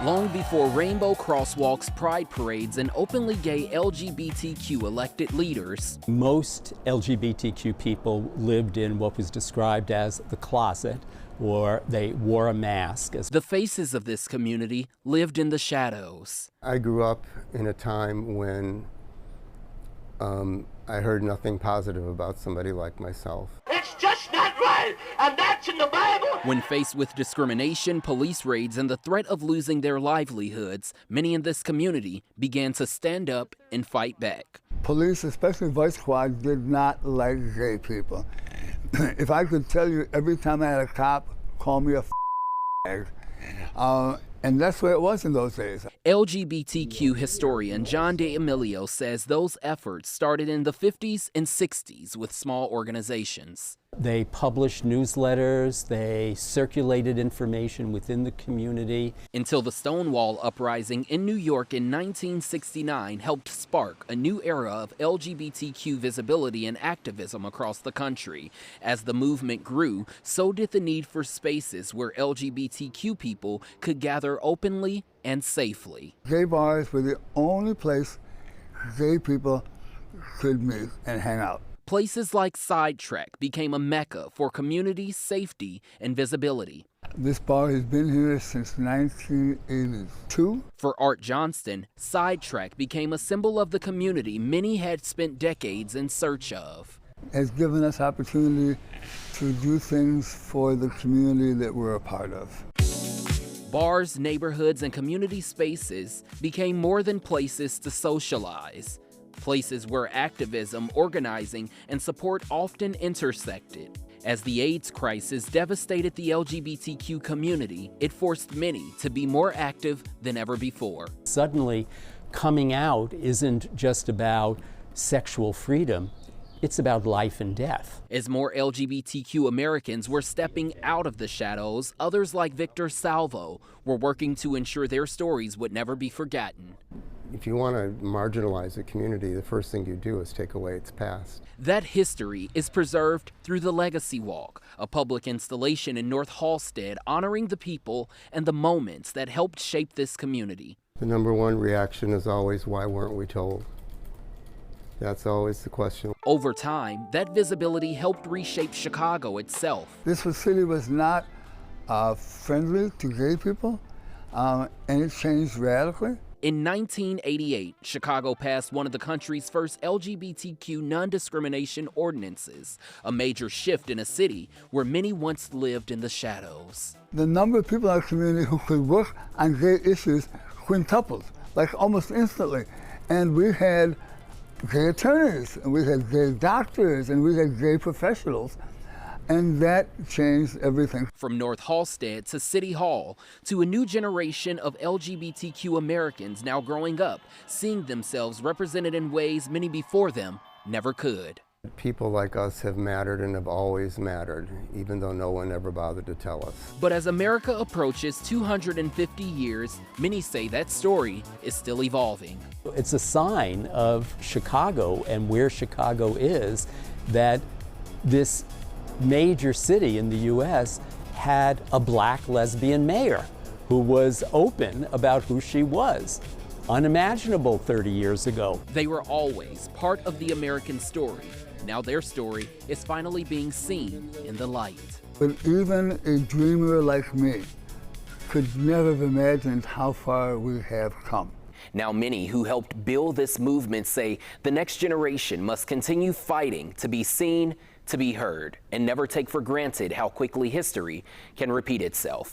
long before rainbow crosswalks, pride parades, and openly gay LGBTQ elected leaders. Most LGBTQ people lived in what was described as the closet, or they wore a mask. The faces of this community lived in the shadows. I grew up in a time when I heard nothing positive about somebody like myself. It's just not right, and that's in the Bible. When faced with discrimination, police raids, and the threat of losing their livelihoods, many in this community began to stand up and fight back. Police, especially Vice Squad, did not like gay people. If I could tell you, every time I had a cop call me a fag, and that's where it was in those days. LGBTQ historian John D'Amelio says those efforts started in the 50s and 60s with small organizations. They published newsletters, they circulated information within the community. Until the Stonewall Uprising in New York in 1969 helped spark a new era of LGBTQ visibility and activism across the country. As the movement grew, so did the need for spaces where LGBTQ people could gather openly and safely. Gay bars were the only place gay people could meet and hang out. Places like Sidetrack became a mecca for community safety and visibility. This bar has been here since 1982. For Art Johnston, Sidetrack became a symbol of the community many had spent decades in search of. It has given us opportunity to do things for the community that we're a part of. Bars, neighborhoods, and community spaces became more than places to socialize. Places where activism, organizing, and support often intersected. As the AIDS crisis devastated the LGBTQ community, it forced many to be more active than ever before. Suddenly, coming out isn't just about sexual freedom, it's about life and death. As more LGBTQ Americans were stepping out of the shadows, others like Victor Salvo were working to ensure their stories would never be forgotten. If you want to marginalize a community, the first thing you do is take away its past. That history is preserved through the Legacy Walk, a public installation in North Halstead honoring the people and the moments that helped shape this community. The number one reaction is always, why weren't we told? That's always the question. Over time, that visibility helped reshape Chicago itself. This city was not friendly to gay people, and it changed radically. In 1988, Chicago passed one of the country's first LGBTQ non-discrimination ordinances, a major shift in a city where many once lived in the shadows. The number of people in our community who could work on gay issues quintupled, like almost instantly. And we had gay attorneys, and we had gay doctors, and we had gay professionals. And that changed everything. From North Halstead to City Hall, to a new generation of LGBTQ Americans now growing up, seeing themselves represented in ways many before them never could. People like us have mattered and have always mattered, even though no one ever bothered to tell us. But as America approaches 250 years, many say that story is still evolving. It's a sign of Chicago and where Chicago is, that this major city in the U.S. had a black lesbian mayor who was open about who she was. Unimaginable 30 years ago. They were always part of the American story. Now their story is finally being seen in the light. But even a dreamer like me could never have imagined how far we have come. Now many who helped build this movement say the next generation must continue fighting to be seen, to be heard, and never take for granted how quickly history can repeat itself.